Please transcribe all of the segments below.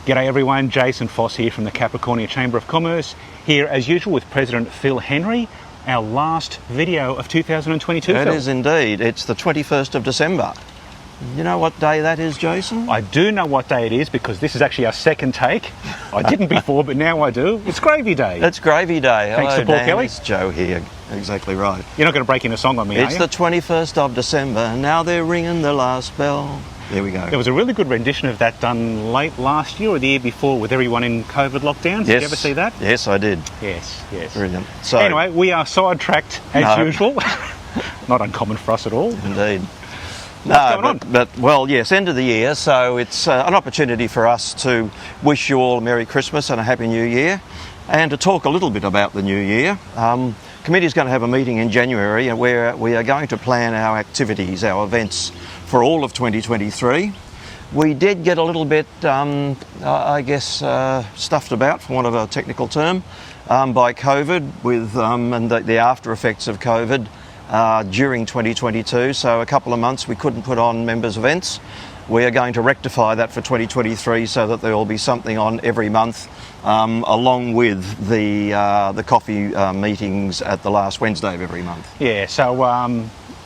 G'day everyone, Jason Foss here from the Capricornia Chamber of Commerce, here as usual with President Phil Henry, our last video of 2022. It Phil. is indeed. It's the 21st of December. You know what day that is, Jason? I do know what day it is because this is actually our second take. I didn't before, but now I do. It's Gravy Day. It's Gravy Day. Thanks Hello, to Paul Dan. Kelly. It's Joe here. Exactly right. You're not going to break in a song on me, are It's you? the 21st of December, and now they're ringing the last bell. There we go. There was a really good rendition of that done late last year or the year before with everyone in COVID lockdowns. Did you ever see that? Yes, I did. Yes, yes. Brilliant. So, Anyway, we are sidetracked as usual. Not uncommon for us at all. Indeed. What's going on? But, well, yes, end of the year, so it's an opportunity for us to wish you all a Merry Christmas and a Happy New Year, and to talk a little bit about the new year. Committee is going to have a meeting in January where we are going to plan our activities, our events for all of 2023. We did get a little bit, stuffed about, for want of a technical term, by COVID with and the after effects of COVID during 2022. So a couple of months we couldn't put on members' events. We are going to rectify that for 2023 so that there will be something on every month, along with the coffee meetings at the last Wednesday of every month. Yeah, so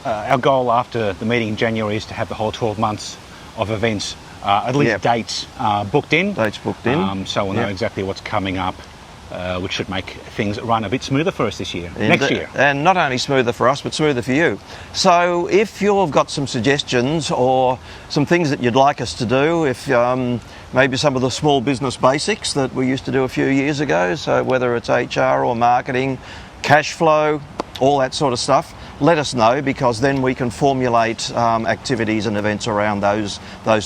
our goal after the meeting in January is to have the whole 12 months of events, at least dates booked in. Dates booked in. So we'll know exactly what's coming up, which should make things run a bit smoother for us this year, next year. And not only smoother for us, but smoother for you. So if you've got some suggestions or some things that you'd like us to do, if maybe some of the small business basics that we used to do a few years ago, so whether it's HR or marketing, cash flow, all that sort of stuff, let us know, because then we can formulate activities and events around those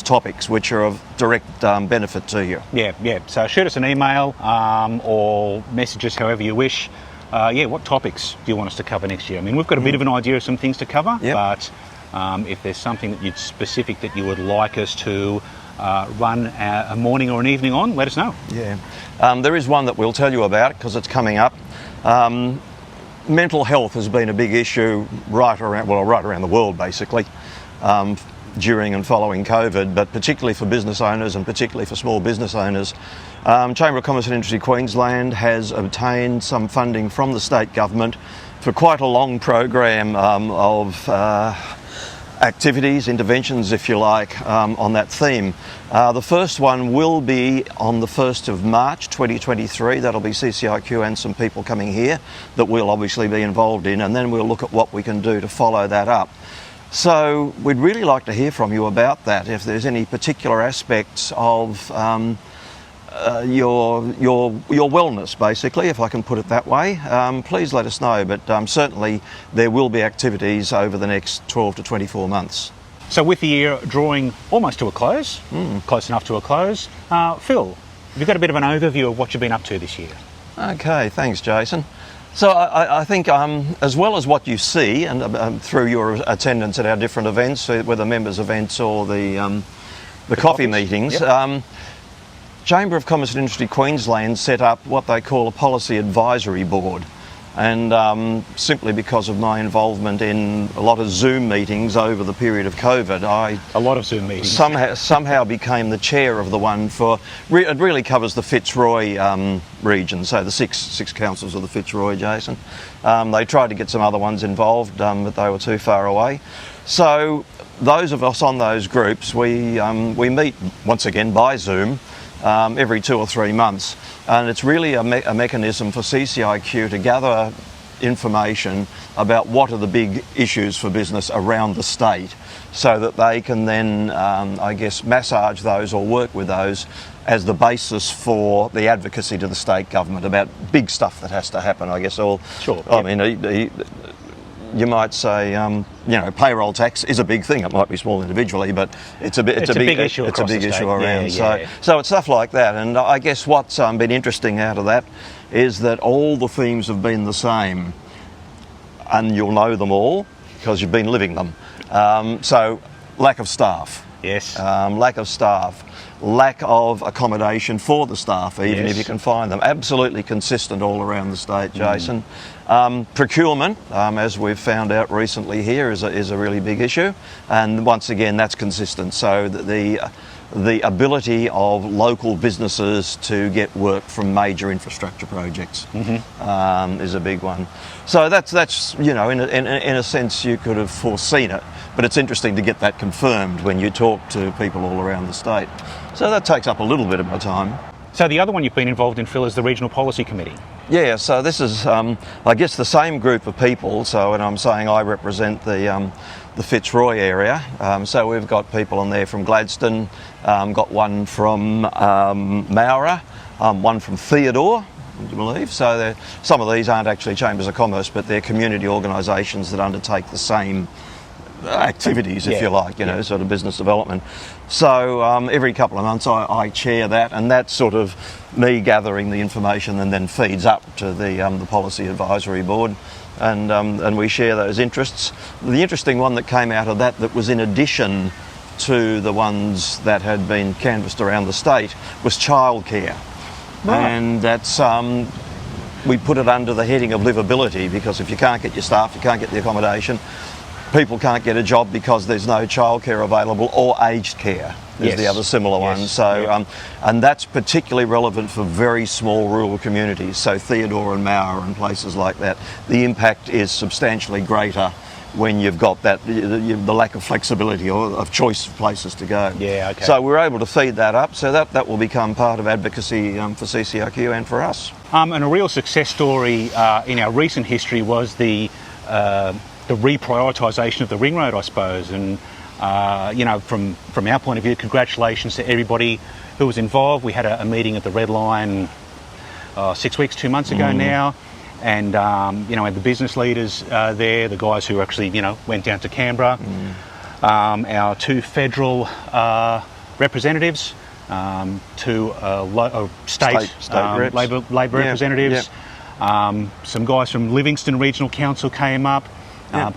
topics which are of direct benefit to you. Yeah. So shoot us an email or message us however you wish. What topics do you want us to cover next year? I mean, we've got a bit of an idea of some things to cover, but if there's something that specific that you would like us to run a morning or an evening on, let us know. Yeah. There is one that we'll tell you about because it's coming up. Mental health has been a big issue right around the world, basically, during and following COVID, but particularly for business owners and particularly for small business owners. Chamber of Commerce and Industry Queensland has obtained some funding from the state government for quite a long program of activities, interventions, if you like, on that theme. The first one will be on the 1st of March 2023. That'll be CCIQ and some people coming here that we'll obviously be involved in, and then we'll look at what we can do to follow that up. So we'd really like to hear from you about that. If there's any particular aspects of your wellness, basically, if I can put it that way, please let us know. But certainly there will be activities over the next 12 to 24 months. So with the year drawing almost to a close, close enough to a close, Phil, have you got a bit of an overview of what you've been up to this year? Okay, thanks, Jason. So I think as well as what you see and through your attendance at our different events, whether members' events or the coffee meetings, Chamber of Commerce and Industry Queensland set up what they call a policy advisory board, and simply because of my involvement in a lot of Zoom meetings over the period of COVID, a lot of Zoom meetings somehow became the chair of the one for it really covers the Fitzroy region, so the six councils of the Fitzroy, Jason. They tried to get some other ones involved, but they were too far away. So those of us on those groups, we meet once again by Zoom every 2 or 3 months, and it's really a mechanism for CCIQ to gather information about what are the big issues for business around the state, so that they can then massage those or work with those as the basis for the advocacy to the state government about big stuff that has to happen, I guess. You might say, payroll tax is a big thing. It might be small individually, but it's a big issue. It's a big issue around. So it's stuff like that. And I guess what's been interesting out of that is that all the themes have been the same, and you'll know them all because you've been living them. So lack of staff. Yes. Lack of staff. Lack of accommodation for the staff, even if you can find them. Absolutely consistent all around the state, Jason. Procurement, as we've found out recently here, is a really big issue, and once again that's consistent. So the the ability of local businesses to get work from major infrastructure projects is a big one. So that's you know, in a sense you could have foreseen it, but it's interesting to get that confirmed when you talk to people all around the state. So that takes up a little bit of my time. So the other one you've been involved in, Phil, is the Regional Policy Committee. Yeah, so this is, I guess, the same group of people. So when I'm saying I represent the Fitzroy area, so we've got people on there from Gladstone, got one from Mowra, one from Theodore, I believe. So some of these aren't actually chambers of commerce, but they're community organisations that undertake the same activities, if you like, you know, sort of business development. So every couple of months I chair that, and that's sort of me gathering the information and then feeds up to the Policy Advisory Board, and we share those interests. The interesting one that came out of that was in addition to the ones that had been canvassed around the state was childcare. Right. And that's we put it under the heading of livability, because if you can't get your staff, you can't get the accommodation, people can't get a job because there's no childcare available, or aged care is the other similar one. So, and that's particularly relevant for very small rural communities. So Theodore and Mowra and places like that, the impact is substantially greater when you've got that the lack of flexibility or of choice of places to go. Yeah, okay. So we're able to feed that up. So that will become part of advocacy for CCRQ and for us. And a real success story in our recent history was the reprioritisation of the ring road, I suppose. And you know, from our point of view, congratulations to everybody who was involved. We had a meeting at the Red Line 2 months ago now, and you know, had the business leaders there, the guys who actually, you know, went down to Canberra, our 2 federal representatives, 2 state Labor representatives, some guys from Livingston Regional Council came up.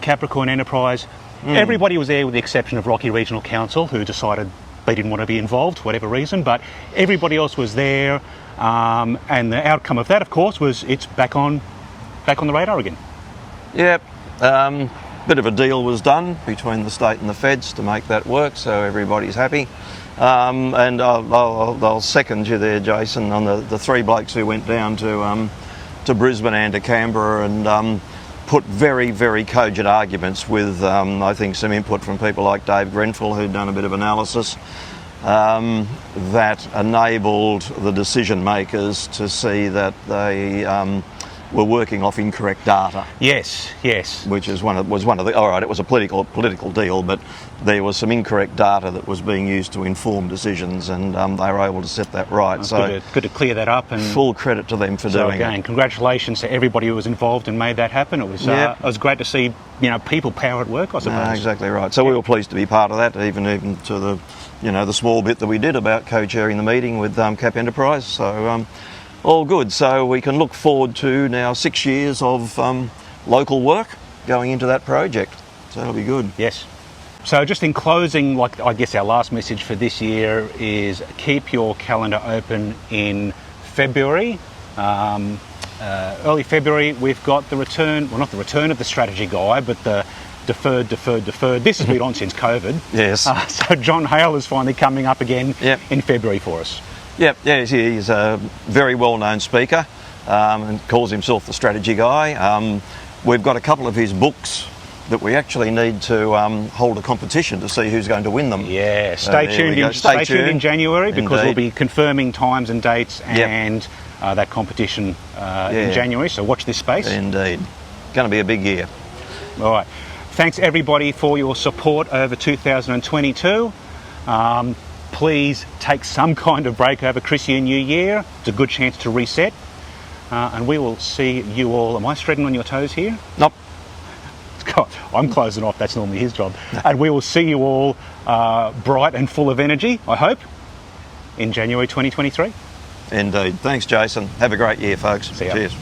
Capricorn Enterprise, everybody was there with the exception of Rocky Regional Council, who decided they didn't want to be involved for whatever reason, but everybody else was there, and the outcome of that, of course, was it's back on the radar again. Yep, bit of a deal was done between the state and the feds to make that work, so everybody's happy. And I'll second you there, Jason, on the 3 blokes who went down to Brisbane and to Canberra and put very, very cogent arguments with, I think, some input from people like Dave Grenfell, who'd done a bit of analysis, that enabled the decision makers to see that they were working off incorrect data. Yes. Which was one of the. All right, it was a political deal, but there was some incorrect data that was being used to inform decisions, and they were able to set that right. Well, so good to clear that up, and full credit to them for doing it. Again, congratulations to everybody who was involved and made that happen. It was great to see, you know, people power at work, I suppose. No, exactly right. So we were pleased to be part of that, even to the, you know, the small bit that we did about co-chairing the meeting with Cap Enterprise. So. All good. So we can look forward to now 6 years of local work going into that project. So that'll be good. Yes. So just in closing, like I guess our last message for this year is keep your calendar open in February. Early February, we've got the return, well, not the return of the strategy guy, but the deferred. This has been on since COVID. Yes. So John Hale is finally coming up again in February for us. Yep, yeah, he's a very well-known speaker and calls himself the strategy guy. We've got a couple of his books that we actually need to hold a competition to see who's going to win them. Yeah, stay tuned in January, because we'll be confirming times and dates and that competition in January, so watch this space. Indeed. Going to be a big year. All right. Thanks everybody for your support over 2022. Please take some kind of break over Chrissy and New Year. It's a good chance to reset. And we will see you all. Am I treading on your toes here? Nope. God, I'm closing off. That's normally his job. And we will see you all bright and full of energy, I hope, in January 2023. Indeed. Thanks, Jason. Have a great year, folks. See ya. Cheers.